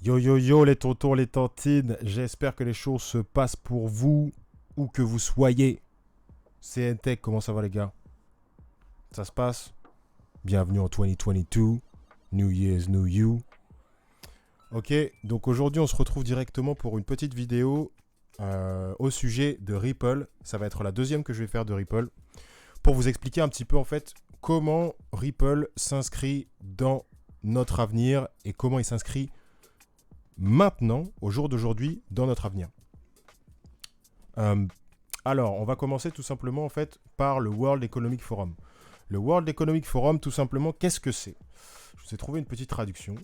Yo yo yo les tontons, les tantines, j'espère que les choses se passent pour vous, où que vous soyez. C'est Tech, comment ça va les gars? Ça se passe? Bienvenue en 2022, New Year's New You. Ok, donc aujourd'hui on se retrouve directement pour une petite vidéo au sujet de Ripple. Ça va être la deuxième que je vais faire de Ripple, pour vous expliquer un petit peu en fait comment Ripple s'inscrit dans notre avenir et comment il s'inscrit maintenant, au jour d'aujourd'hui, dans notre avenir. Alors, on va commencer tout simplement en fait par le World Economic Forum. Le World Economic Forum, tout simplement, qu'est-ce que c'est? Je vous ai trouvé une petite traduction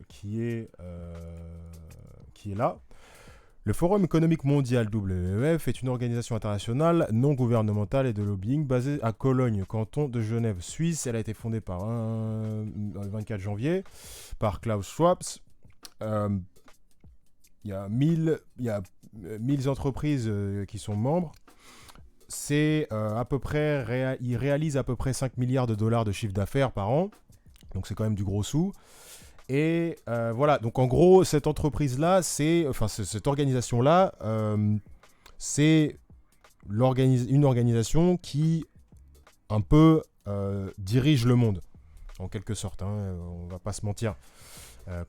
qui est là. Le Forum économique mondial WEF est une organisation internationale non gouvernementale et de lobbying basée à Cologne, canton de Genève, Suisse. Elle a été fondée par le 24 janvier par Klaus Schwab. Il y a 1000 entreprises qui sont membres. C'est à peu près, ils réalisent à peu près 5 milliards de dollars de chiffre d'affaires par an. Donc c'est quand même du gros sous. Et voilà, donc en gros, cette entreprise-là, cette organisation-là, c'est une organisation qui un peu dirige le monde, en quelque sorte. On va pas se mentir.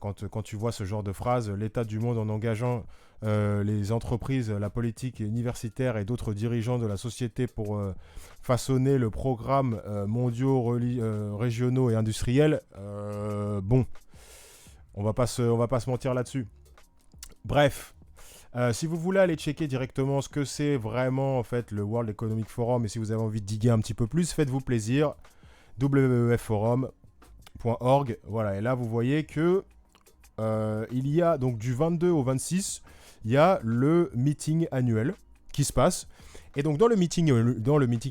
Quand tu vois ce genre de phrase, l'état du monde en engageant les entreprises, la politique universitaire et d'autres dirigeants de la société pour façonner le programme mondiaux, régionaux et industriels, bon, on va pas se mentir là-dessus. Bref, si vous voulez aller checker directement ce que c'est vraiment en fait le World Economic Forum et si vous avez envie de diguer un petit peu plus, faites-vous plaisir. www.forum.org. Voilà, et là vous voyez que il y a donc du 22 au 26, il y a le meeting annuel qui se passe. Et donc dans le meeting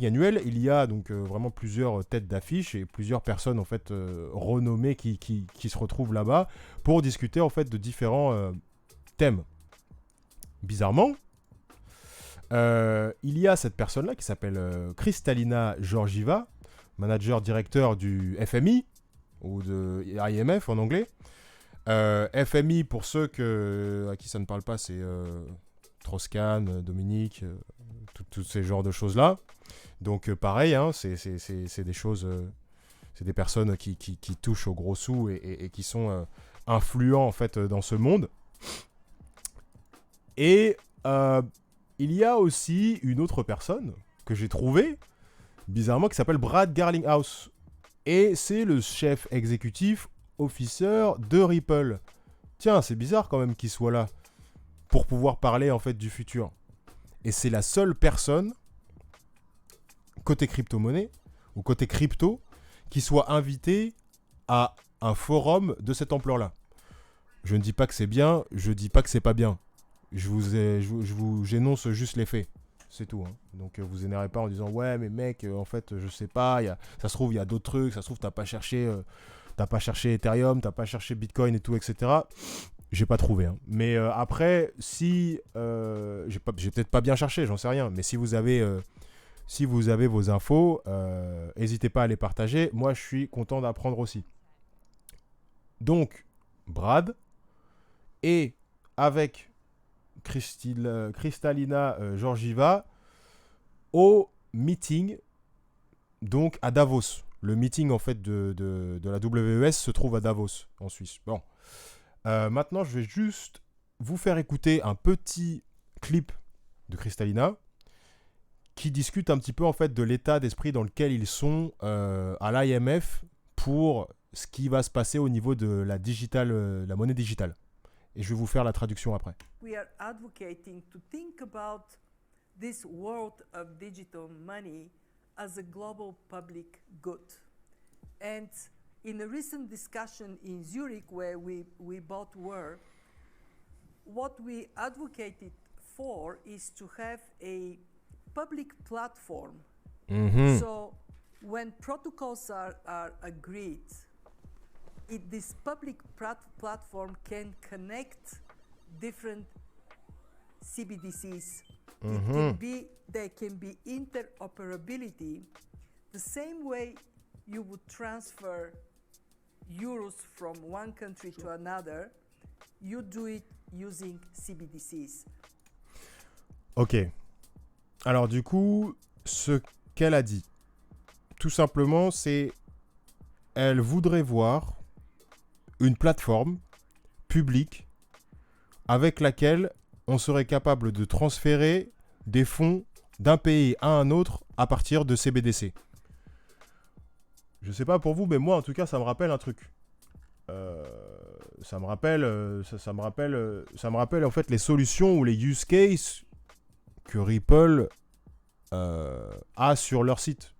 annuel, il y a donc vraiment plusieurs têtes d'affiche et plusieurs personnes en fait renommées qui se retrouvent là-bas pour discuter en fait de différents thèmes. Bizarrement, il y a cette personne-là qui s'appelle Kristalina Georgieva, manager directeur du FMI ou de IMF en anglais. FMI, pour ceux à qui ça ne parle pas, c'est Strauss-Kahn, Dominique, tous ces genres de choses-là. Donc pareil, c'est des choses, c'est des personnes qui touchent au gros sous et qui sont influents en fait dans ce monde. Et il y a aussi une autre personne que j'ai trouvée, bizarrement, qui s'appelle Brad Garlinghouse. Et c'est le chef exécutif officer de Ripple. Tiens, c'est bizarre quand même qu'il soit là pour pouvoir parler en fait du futur. Et c'est la seule personne côté crypto-monnaie ou côté crypto qui soit invitée à un forum de cette ampleur-là. Je ne dis pas que c'est bien, je dis pas que c'est pas bien. J'énonce juste les faits. C'est tout. Donc vous énervez pas en disant ouais mais mec en fait je sais pas, ça se trouve il y a d'autres trucs, ça se trouve t'as pas cherché Ethereum, t'as pas cherché Bitcoin et tout, etc. J'ai pas trouvé. Mais après, si j'ai peut-être pas bien cherché, j'en sais rien. Mais si vous avez vos infos, n'hésitez pas à les partager. Moi, je suis content d'apprendre aussi. Donc, Brad et avec Kristalina Georgieva au meeting donc à Davos. Le meeting en fait de la WES se trouve à Davos en Suisse. Bon. Maintenant, je vais juste vous faire écouter un petit clip de Kristalina qui discute un petit peu en fait de l'état d'esprit dans lequel ils sont à l'IMF pour ce qui va se passer au niveau de la monnaie digitale. Et je vais vous faire la traduction après. We are advocating to think about this world of digital money as a global public good. And in a recent discussion in Zurich where we both were, what we advocated for is to have a public platform. Mm-hmm. So when protocols are agreed, this public platform can connect different CBDCs. Mm-hmm. There can be interoperability the same way you would transfer euros from one country to another, you do it using CBDCs. Ok. Alors du coup, ce qu'elle a dit, tout simplement, c'est elle voudrait voir une plateforme publique avec laquelle on serait capable de transférer des fonds d'un pays à un autre à partir de CBDC. Je sais pas pour vous, mais moi en tout cas ça me rappelle un truc. Ça me rappelle en fait les solutions ou les use cases que Ripple a sur leur site.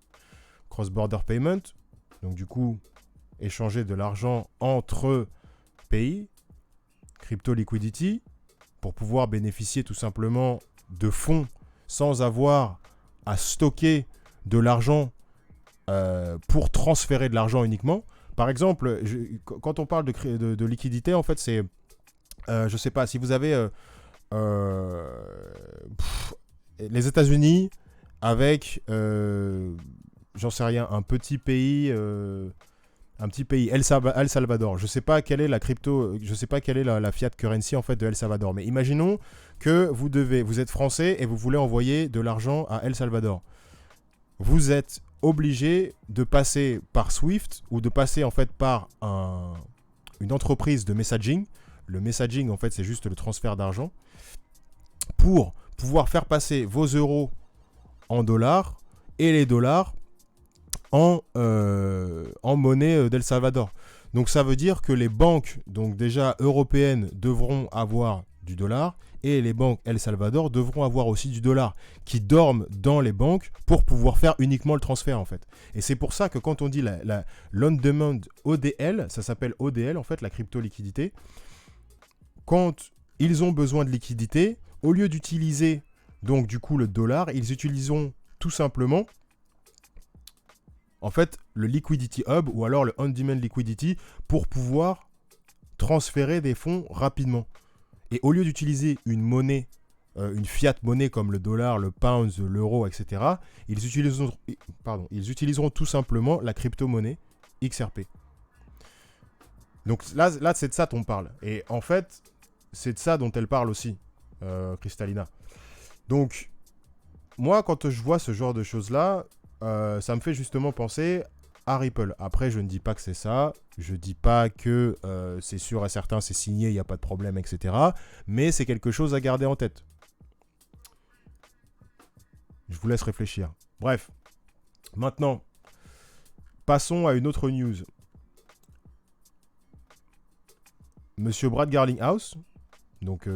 Cross-border payment, donc du coup échanger de l'argent entre pays, crypto liquidity, pour pouvoir bénéficier tout simplement de fonds sans avoir à stocker de l'argent pour transférer de l'argent uniquement. Par exemple, quand on parle de liquidité, en fait, c'est, je sais pas, si vous avez les États-Unis avec, j'en sais rien, un petit pays, El Salvador. Je sais pas quelle est la crypto, je sais pas quelle est la fiat currency en fait de El Salvador. Mais imaginons que vous êtes français et vous voulez envoyer de l'argent à El Salvador. Vous êtes obligé de passer par Swift ou de passer en fait par une entreprise de messaging. Le messaging en fait c'est juste le transfert d'argent pour pouvoir faire passer vos euros en dollars et les dollars en monnaie d'El Salvador. Donc ça veut dire que les banques donc déjà européennes devront avoir du dollar et les banques El Salvador devront avoir aussi du dollar qui dorment dans les banques pour pouvoir faire uniquement le transfert en fait. Et c'est pour ça que quand on dit la on-demand ODL, ça s'appelle ODL en fait, la crypto-liquidité, quand ils ont besoin de liquidité, au lieu d'utiliser donc du coup le dollar, ils utiliseront tout simplement en fait le liquidity hub ou alors le on-demand liquidity pour pouvoir transférer des fonds rapidement. Et au lieu d'utiliser une monnaie, une fiat monnaie comme le dollar, le pound, l'euro, etc., ils utiliseront tout simplement la crypto-monnaie XRP. Donc là c'est de ça dont on parle. Et en fait, c'est de ça dont elle parle aussi, Kristalina. Donc, moi, quand je vois ce genre de choses-là, ça me fait justement penser à Ripple. Après, je ne dis pas que c'est ça. Je ne dis pas que c'est sûr et certain, c'est signé, il n'y a pas de problème, etc. Mais c'est quelque chose à garder en tête. Je vous laisse réfléchir. Bref. Maintenant, passons à une autre news. Monsieur Brad Garlinghouse, donc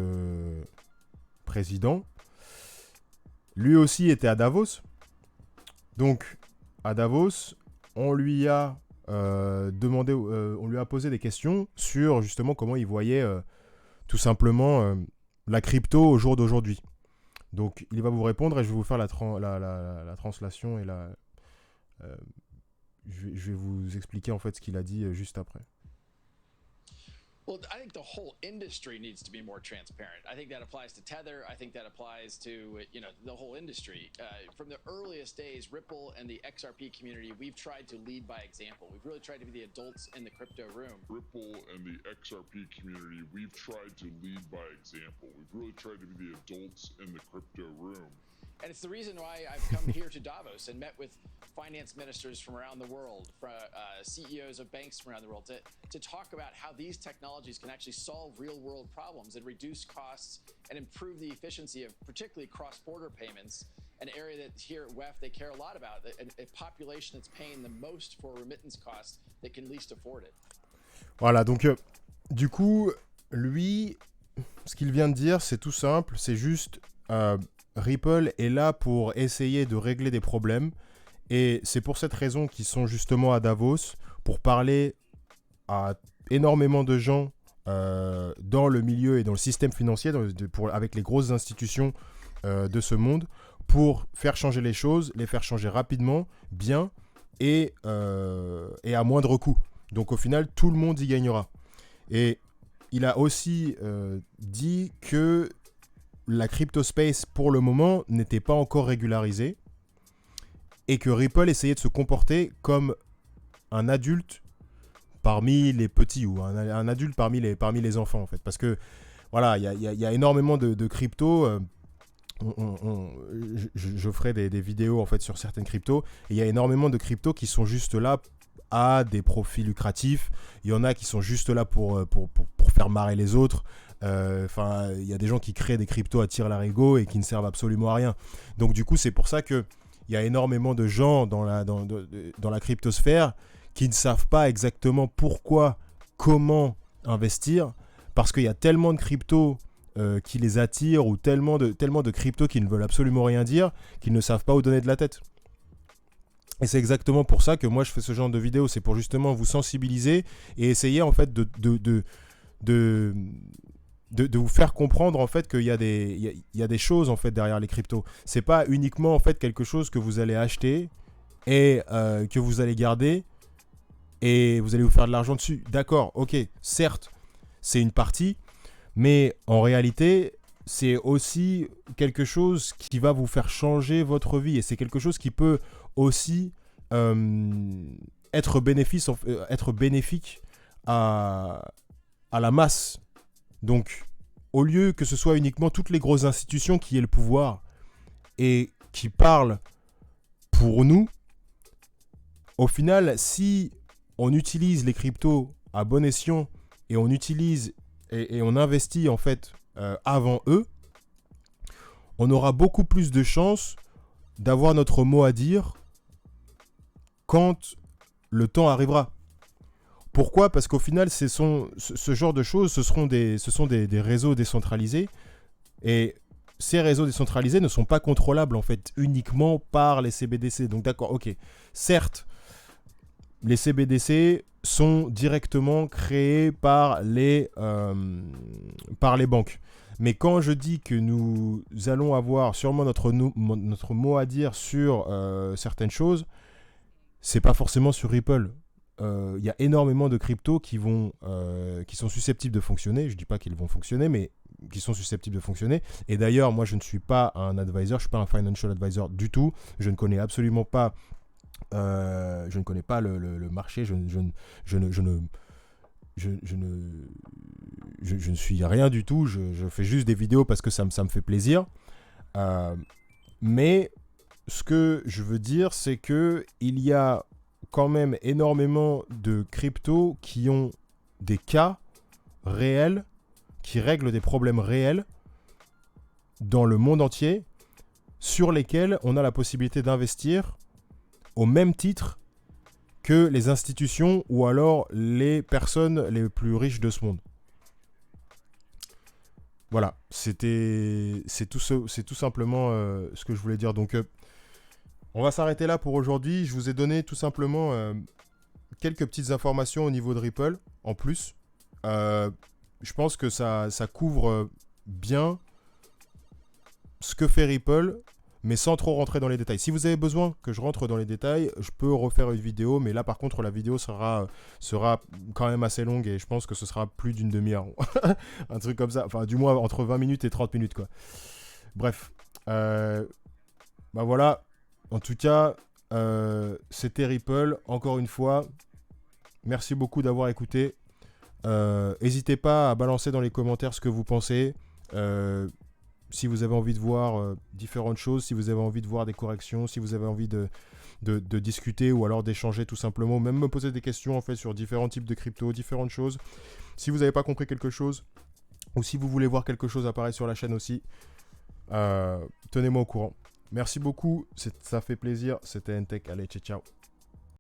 président, lui aussi était à Davos. Donc, à Davos, on lui a demandé, on lui a posé des questions sur justement comment il voyait tout simplement la crypto au jour d'aujourd'hui. Donc, il va vous répondre et je vais vous faire la translation et je vais vous expliquer en fait ce qu'il a dit juste après. Well, I think the whole industry needs to be more transparent. I think that applies to Tether. I think that applies to, the whole industry. From the earliest days, Ripple and the XRP community, we've tried to lead by example. We've really tried to be the adults in the crypto room. Ripple and the XRP community, we've tried to lead by example. We've really tried to be the adults in the crypto room. And it's the reason why I've come here to Davos and met with finance ministers from around the world, CEOs of banks from around the world, to talk about how these technologies can actually solve real-world problems and reduce costs and improve the efficiency of particularly cross-border payments, an area that here at WEF they care a lot about, a population that's paying the most for remittance costs that can least afford it. Voilà, donc du coup, lui, ce qu'il vient de dire, c'est tout simple, c'est juste... Ripple est là pour essayer de régler des problèmes et c'est pour cette raison qu'ils sont justement à Davos pour parler à énormément de gens dans le milieu et dans le système financier, avec les grosses institutions de ce monde pour faire changer les choses, les faire changer rapidement, bien et à moindre coût. Donc au final, tout le monde y gagnera. Et il a aussi dit que la crypto space, pour le moment, n'était pas encore régularisée et que Ripple essayait de se comporter comme un adulte parmi les petits ou un adulte parmi les enfants, en fait. Parce que, voilà, il y a énormément de crypto. Je ferai des vidéos, en fait, sur certaines cryptos. Et il y a énormément de cryptos qui sont juste là à des profits lucratifs. Il y en a qui sont juste là pour faire marrer les autres. Enfin, il y a des gens qui créent des cryptos à tir larigot et qui ne servent absolument à rien. Donc du coup, c'est pour ça que il y a énormément de gens dans la cryptosphère qui ne savent pas exactement pourquoi, comment investir, parce qu'il y a tellement de cryptos qui les attirent, ou tellement de cryptos qui ne veulent absolument rien dire, qu'ils ne savent pas où donner de la tête. Et c'est exactement pour ça que moi je fais ce genre de vidéo, c'est pour justement vous sensibiliser et essayer en fait de vous faire comprendre en fait qu'il y a des choses en fait derrière les cryptos. C'est pas uniquement en fait quelque chose que vous allez acheter et que vous allez garder et vous allez vous faire de l'argent dessus. D'accord, ok, certes, c'est une partie, mais en réalité, c'est aussi quelque chose qui va vous faire changer votre vie et c'est quelque chose qui peut aussi être bénéfique à la masse. Donc, au lieu que ce soit uniquement toutes les grosses institutions qui aient le pouvoir et qui parlent pour nous, au final, si on utilise les cryptos à bon escient et on utilise et on investit en fait avant eux, on aura beaucoup plus de chances d'avoir notre mot à dire quand le temps arrivera. Pourquoi ? Parce qu'au final, ce genre de choses, ce sont des réseaux décentralisés. Et ces réseaux décentralisés ne sont pas contrôlables, en fait, uniquement par les CBDC. Donc d'accord, ok. Certes, les CBDC sont directement créés par les banques. Mais quand je dis que nous allons avoir sûrement notre mot à dire sur certaines choses, c'est pas forcément sur Ripple. Il y a énormément de cryptos qui sont susceptibles de fonctionner. Je dis pas qu'ils vont fonctionner, mais qui sont susceptibles de fonctionner. Et d'ailleurs, moi, je ne suis pas un advisor, je suis pas un financial advisor du tout. Je ne connais absolument pas, je ne connais pas le marché. Je ne suis rien du tout. Je fais juste des vidéos parce que ça me fait plaisir. Mais ce que je veux dire, c'est que il y a quand même énormément de cryptos qui ont des cas réels, qui règlent des problèmes réels dans le monde entier, sur lesquels on a la possibilité d'investir au même titre que les institutions ou alors les personnes les plus riches de ce monde. Voilà, c'est tout simplement ce que je voulais dire. Donc, on va s'arrêter là pour aujourd'hui. Je vous ai donné tout simplement quelques petites informations au niveau de Ripple en plus. Je pense que ça couvre bien ce que fait Ripple, mais sans trop rentrer dans les détails. Si vous avez besoin que je rentre dans les détails, je peux refaire une vidéo, mais là par contre la vidéo sera quand même assez longue et je pense que ce sera plus d'une demi-heure. Un truc comme ça, enfin du moins entre 20 minutes et 30 minutes quoi. Bref, bah voilà, en tout cas, c'était Ripple, encore une fois. Merci beaucoup d'avoir écouté. N'hésitez pas à balancer dans les commentaires ce que vous pensez. Si vous avez envie de voir différentes choses, si vous avez envie de voir des corrections, si vous avez envie de discuter ou alors d'échanger tout simplement, même me poser des questions en fait sur différents types de crypto, différentes choses. Si vous n'avez pas compris quelque chose ou si vous voulez voir quelque chose apparaître sur la chaîne aussi, tenez-moi au courant. Merci beaucoup, ça fait plaisir. C'était Ntech, allez, ciao.